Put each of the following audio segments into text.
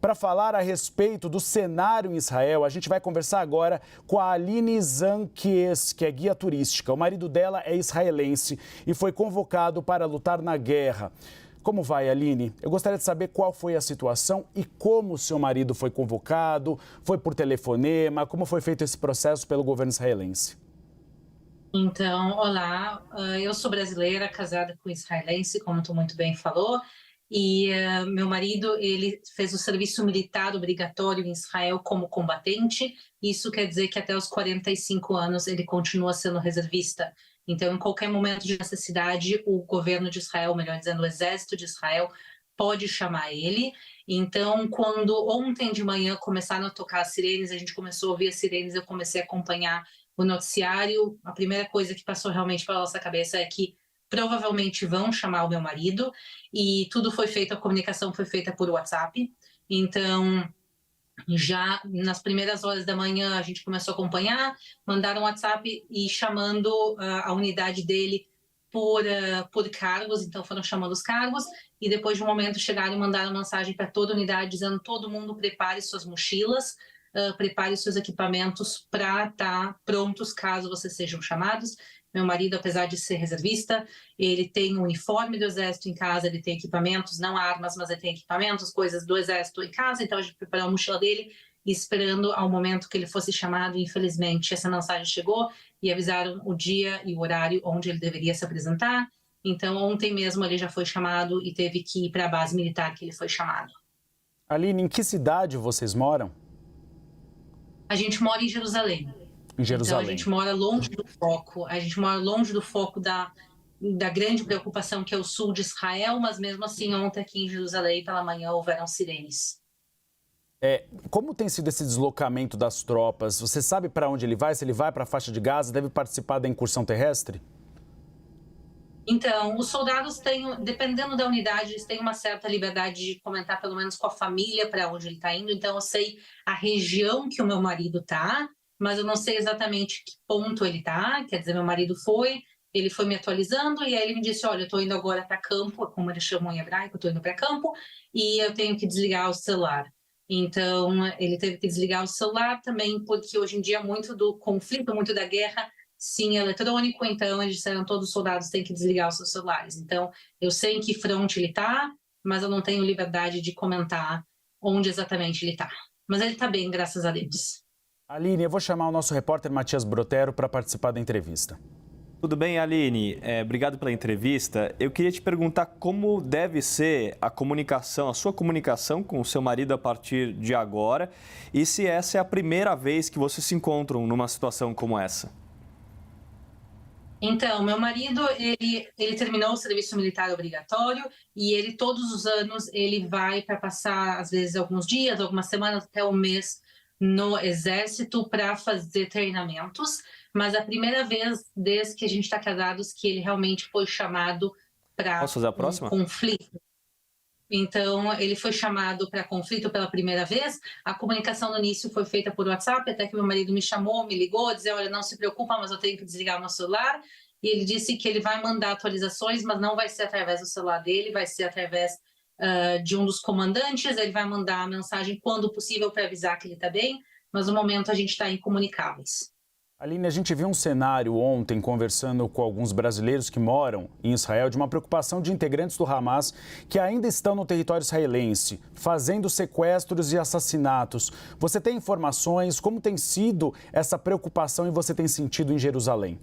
Para falar a respeito do cenário em Israel, a gente vai conversar agora com a Aline Zankies, que é guia turística. O marido dela é israelense e foi convocado para lutar na guerra. Como vai, Aline? Eu gostaria de saber qual foi a situação e como seu marido foi convocado, foi por telefonema, como foi feito esse processo pelo governo israelense. Então, olá, eu sou brasileira, casada com israelense, como tu muito bem falou, e meu marido, ele fez o serviço militar obrigatório em Israel como combatente. Isso quer dizer que até os 45 anos ele continua sendo reservista. Então, em qualquer momento de necessidade, o governo de Israel, melhor dizendo, o exército de Israel, pode chamar ele. Então, quando ontem de manhã começaram a tocar as sirenes, a gente começou a ouvir as sirenes, eu comecei a acompanhar o noticiário. A primeira coisa que passou realmente pela nossa cabeça é que provavelmente vão chamar o meu marido, e tudo foi feito, a comunicação foi feita por WhatsApp. Então, já nas primeiras horas da manhã a gente começou a acompanhar, mandaram um WhatsApp e chamando a unidade dele por cargos, então foram chamando os cargos, e depois de um momento chegaram e mandaram mensagem para toda a unidade dizendo: todo mundo prepare suas mochilas, prepare seus equipamentos para estar prontos caso vocês sejam chamados. Meu marido, apesar de ser reservista, ele tem um uniforme do exército em casa, ele tem equipamentos, não armas, mas ele tem equipamentos, coisas do exército em casa. Então a gente preparou a mochila dele, esperando ao momento que ele fosse chamado. Infelizmente, essa mensagem chegou e avisaram o dia e o horário onde ele deveria se apresentar. Então ontem mesmo ele já foi chamado e teve que ir para a base militar que ele foi chamado. Aline, em que cidade vocês moram? A gente mora em Jerusalém. Em Jerusalém. Então a gente mora longe do foco, da grande preocupação que é o sul de Israel, mas mesmo assim ontem aqui em Jerusalém pela manhã houveram sirenes. Como tem sido esse deslocamento das tropas? Você sabe para onde ele vai? Se ele vai para a faixa de Gaza, deve participar da incursão terrestre? Então, os soldados têm, dependendo da unidade, eles têm uma certa liberdade de comentar pelo menos com a família para onde ele está indo. Então eu sei a região que o meu marido está, mas eu não sei exatamente que ponto ele está. Quer dizer, meu marido ele foi me atualizando e aí ele me disse: olha, eu estou indo agora para campo, como eles chamam em hebraico, eu estou indo para campo e eu tenho que desligar o celular. Então ele teve que desligar o celular também, porque hoje em dia muito do conflito, muito da guerra, sim, eletrônico. Então eles disseram: todos os soldados têm que desligar os seus celulares. Então eu sei em que fronte ele está, mas eu não tenho liberdade de comentar onde exatamente ele está. Mas ele está bem, graças a Deus. Aline, eu vou chamar o nosso repórter Matias Brotero para participar da entrevista. Tudo bem, Aline? Obrigado pela entrevista. Eu queria te perguntar como deve ser a comunicação, a sua comunicação com o seu marido a partir de agora, e se essa é a primeira vez que vocês se encontram numa situação como essa. Então, meu marido, ele terminou o serviço militar obrigatório e ele, todos os anos, ele vai para passar, às vezes, alguns dias, algumas semanas, até um mês no exército para fazer treinamentos. Mas a primeira vez, desde que a gente está casados, que ele realmente foi chamado para um conflito. Então, ele foi chamado para conflito pela primeira vez. A comunicação no início foi feita por WhatsApp, até que meu marido me chamou, me ligou, dizia: olha, não se preocupa, mas eu tenho que desligar o meu celular. E ele disse que ele vai mandar atualizações, mas não vai ser através do celular dele, vai ser através de um dos comandantes. Ele vai mandar a mensagem quando possível para avisar que ele está bem, mas no momento a gente está incomunicáveis. Aline, a gente viu um cenário ontem, conversando com alguns brasileiros que moram em Israel, de uma preocupação de integrantes do Hamas que ainda estão no território israelense, fazendo sequestros e assassinatos. Você tem informações? Como tem sido essa preocupação e você tem sentido em Jerusalém?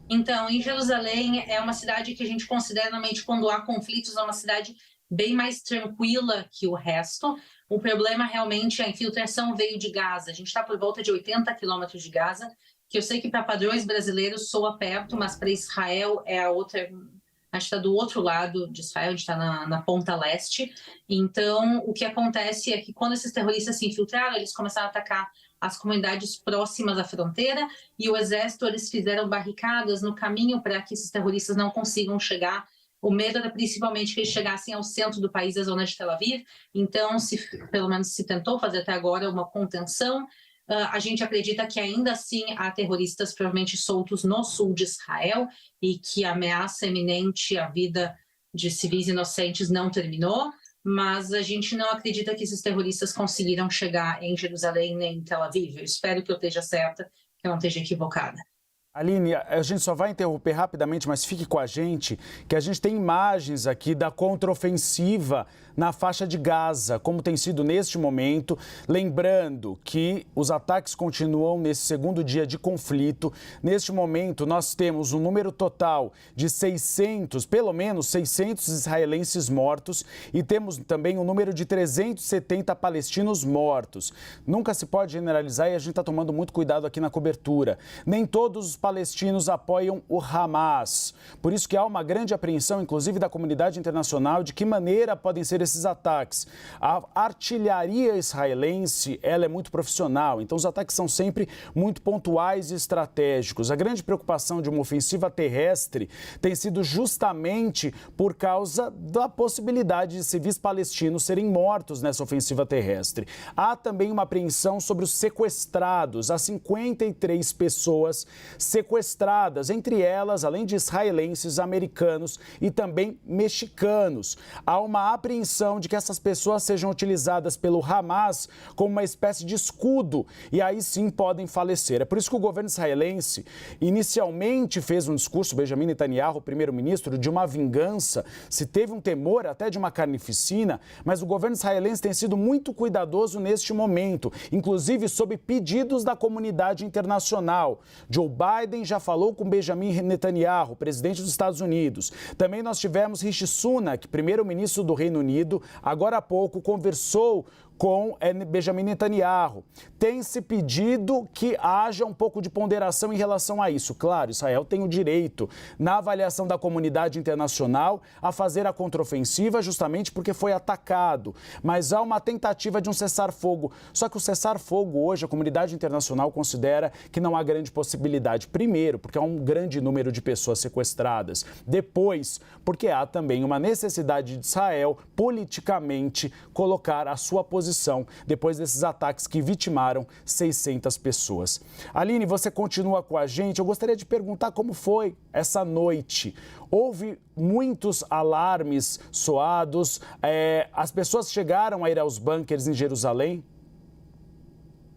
Então, em Jerusalém é uma cidade que a gente considera, normalmente, quando há conflitos, é uma cidade bem mais tranquila que o resto. O problema realmente, a infiltração veio de Gaza. A gente está por volta de 80 quilômetros de Gaza, que eu sei que para padrões brasileiros soa perto, mas para Israel é a outra. A gente está do outro lado de Israel, a gente está na ponta leste. Então, o que acontece é que quando esses terroristas se infiltraram, eles começaram a atacar as comunidades próximas à fronteira, e o exército, eles fizeram barricadas no caminho para que esses terroristas não consigam chegar. O medo era principalmente que eles chegassem ao centro do país, a zona de Tel Aviv. Então, pelo menos se tentou fazer até agora uma contenção. A gente acredita que ainda assim há terroristas provavelmente soltos no sul de Israel e que a ameaça iminente à vida de civis inocentes não terminou. mas a gente não acredita que esses terroristas conseguiram chegar em Jerusalém nem em Tel Aviv. Eu espero que eu esteja certa, que eu não esteja equivocada. Aline, a gente só vai interromper rapidamente, mas fique com a gente, que a gente tem imagens aqui da contraofensiva na faixa de Gaza, como tem sido neste momento. Lembrando que os ataques continuam nesse segundo dia de conflito. Neste momento, nós temos um número total de 600, pelo menos 600 israelenses mortos e temos também um número de 370 palestinos mortos. Nunca se pode generalizar e a gente está tomando muito cuidado aqui na cobertura. Nem todos os palestinos apoiam o Hamas. Por isso que há uma grande apreensão, inclusive da comunidade internacional, de que maneira podem ser esses ataques. A artilharia israelense, ela é muito profissional, então os ataques são sempre muito pontuais e estratégicos. A grande preocupação de uma ofensiva terrestre tem sido justamente por causa da possibilidade de civis palestinos serem mortos nessa ofensiva terrestre. Há também uma apreensão sobre os sequestrados. Há 53 pessoas sequestradas, entre elas, além de israelenses, americanos e também mexicanos. Há uma apreensão de que essas pessoas sejam utilizadas pelo Hamas como uma espécie de escudo e aí sim podem falecer. É por isso que o governo israelense inicialmente fez um discurso, Benjamin Netanyahu, o primeiro-ministro, de uma vingança, se teve um temor até de uma carnificina, mas o governo israelense tem sido muito cuidadoso neste momento, inclusive sob pedidos da comunidade internacional. Joe Biden já falou com Benjamin Netanyahu, presidente dos Estados Unidos. Também nós tivemos Rishi Sunak, primeiro-ministro do Reino Unido, agora há pouco conversou com Benjamin Netanyahu. Tem se pedido que haja um pouco de ponderação em relação a isso. Claro, Israel tem o direito, na avaliação da comunidade internacional, a fazer a contraofensiva justamente porque foi atacado. Mas há uma tentativa de um cessar-fogo. Só que o cessar-fogo hoje, a comunidade internacional considera que não há grande possibilidade. Primeiro, porque há um grande número de pessoas sequestradas. Depois, porque há também uma necessidade de Israel, politicamente, colocar a sua posição depois desses ataques que vitimaram 600 pessoas. Aline, você continua com a gente. Eu gostaria de perguntar como foi essa noite. Houve muitos alarmes soados. As pessoas chegaram a ir aos bunkers em Jerusalém?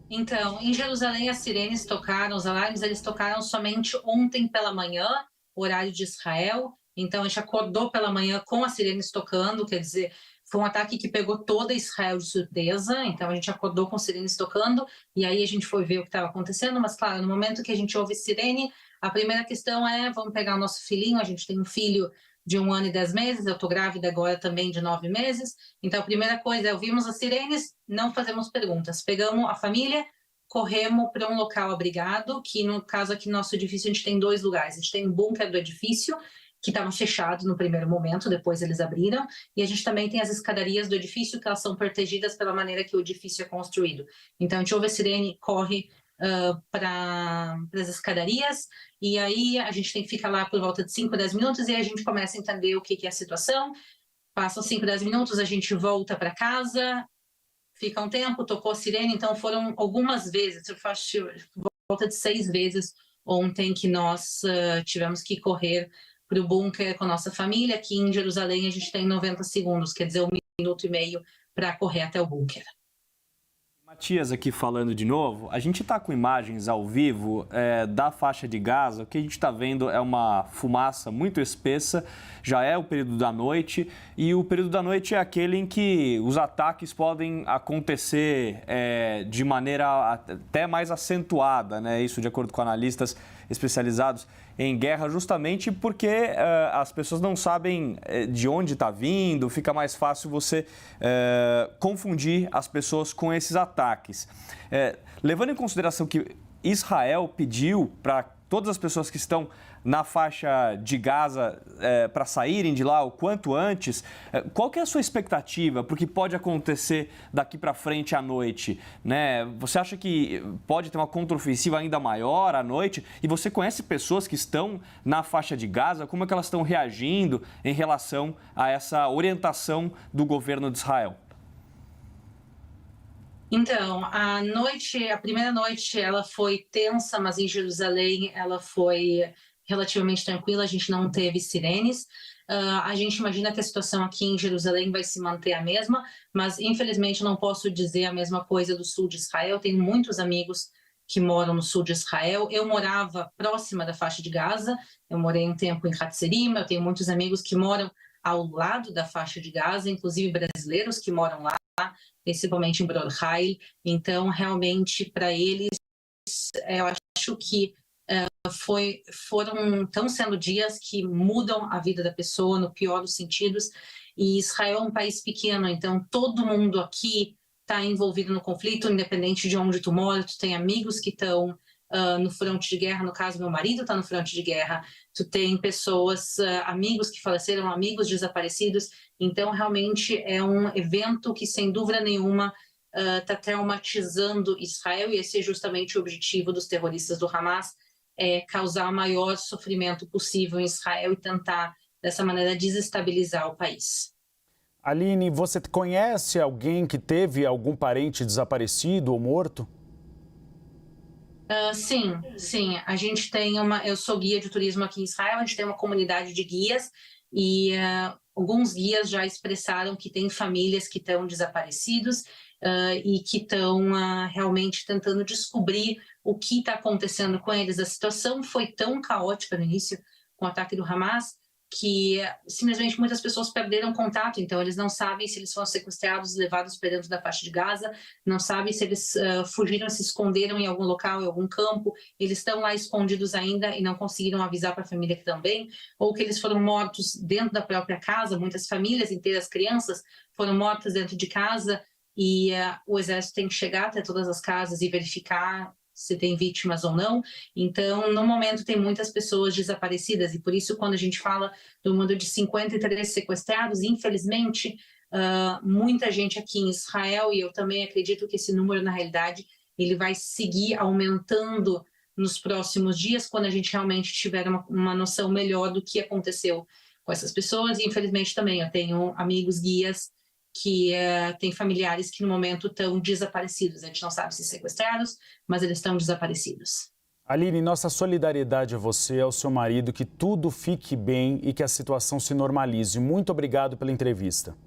Então, em Jerusalém, as sirenes tocaram, os alarmes, eles tocaram somente ontem pela manhã, horário de Israel. Então, a gente acordou pela manhã com as sirenes tocando, quer dizer, foi um ataque que pegou toda Israel de surpresa, então a gente acordou com sirenes tocando, e aí a gente foi ver o que estava acontecendo, mas claro, no momento que a gente ouve sirene, a primeira questão é, vamos pegar o nosso filhinho, a gente tem um filho de 1 ano e 10 meses, eu estou grávida agora também de 9 meses, então a primeira coisa é, ouvimos as sirenes, não fazemos perguntas, pegamos a família, corremos para um local abrigado, que no caso aqui no nosso edifício a gente tem 2 lugares, a gente tem um bunker do edifício, que estavam fechados no primeiro momento, depois eles abriram, e a gente também tem as escadarias do edifício, que elas são protegidas pela maneira que o edifício é construído. Então, a gente ouve a sirene, corre para as escadarias, e aí a gente tem que ficar lá por volta de 5, 10 minutos, e aí a gente começa a entender o que é a situação. Passam 5, 10 minutos, a gente volta para casa, fica um tempo, tocou a sirene, então foram algumas vezes, eu faço volta de 6 vezes ontem que nós tivemos que correr para o bunker com a nossa família. Aqui em Jerusalém a gente tem 90 segundos, quer dizer, 1 minuto e meio para correr até o bunker. Matias aqui falando de novo, a gente está com imagens ao vivo da faixa de Gaza. O que a gente está vendo é uma fumaça muito espessa, já é o período da noite, e o período da noite é aquele em que os ataques podem acontecer de maneira até mais acentuada, né? Isso de acordo com analistas especializados em guerra, justamente porque as pessoas não sabem de onde está vindo, fica mais fácil você confundir as pessoas com esses ataques. Levando em consideração que Israel pediu para todas as pessoas que estão na faixa de Gaza para saírem de lá o quanto antes, qual que é a sua expectativa para o que pode acontecer daqui para frente à noite? Né? Você acha que pode ter uma contraofensiva ainda maior à noite? E você conhece pessoas que estão na faixa de Gaza? Como é que elas estão reagindo em relação a essa orientação do governo de Israel? Então, a primeira noite, ela foi tensa, mas em Jerusalém ela foi relativamente tranquila, a gente não teve sirenes. A gente imagina que a situação aqui em Jerusalém vai se manter a mesma, mas infelizmente não posso dizer a mesma coisa do sul de Israel. Tenho muitos amigos que moram no sul de Israel. Eu morava próxima da faixa de Gaza, eu morei um tempo em Hatzerim, eu tenho muitos amigos que moram ao lado da faixa de Gaza, inclusive brasileiros que moram lá, principalmente em Bror Heil. Então, realmente, para eles, eu acho que estão sendo dias que mudam a vida da pessoa no pior dos sentidos, e Israel é um país pequeno, então todo mundo aqui está envolvido no conflito, independente de onde tu mora. Tu tem amigos que estão no fronte de guerra, no caso meu marido está no fronte de guerra, tu tem pessoas, amigos que faleceram, amigos desaparecidos, então realmente é um evento que sem dúvida nenhuma está traumatizando Israel, e esse é justamente o objetivo dos terroristas do Hamas, é causar o maior sofrimento possível em Israel e tentar, dessa maneira, desestabilizar o país. Aline, você conhece alguém que teve algum parente desaparecido ou morto? Sim. A gente tem eu sou guia de turismo aqui em Israel, a gente tem uma comunidade de guias e alguns guias já expressaram que tem famílias que estão desaparecidos e que estão realmente tentando descobrir o que está acontecendo com eles. A situação foi tão caótica no início com o ataque do Hamas que simplesmente muitas pessoas perderam contato, então eles não sabem se eles foram sequestrados e levados para dentro da faixa de Gaza, não sabem se eles fugiram, se esconderam em algum local, em algum campo, eles estão lá escondidos ainda e não conseguiram avisar para a família que também, ou que eles foram mortos dentro da própria casa, muitas famílias inteiras, crianças, foram mortas dentro de casa, e o exército tem que chegar até todas as casas e verificar se tem vítimas ou não. Então, no momento, tem muitas pessoas desaparecidas, e por isso, quando a gente fala do número de 53 sequestrados, infelizmente, muita gente aqui em Israel, e eu também acredito que esse número, na realidade, ele vai seguir aumentando nos próximos dias, quando a gente realmente tiver uma noção melhor do que aconteceu com essas pessoas. E, infelizmente, também eu tenho amigos guias que têm familiares que no momento estão desaparecidos. A gente não sabe se sequestrados, mas eles estão desaparecidos. Aline, nossa solidariedade a você e ao seu marido, que tudo fique bem e que a situação se normalize. Muito obrigado pela entrevista.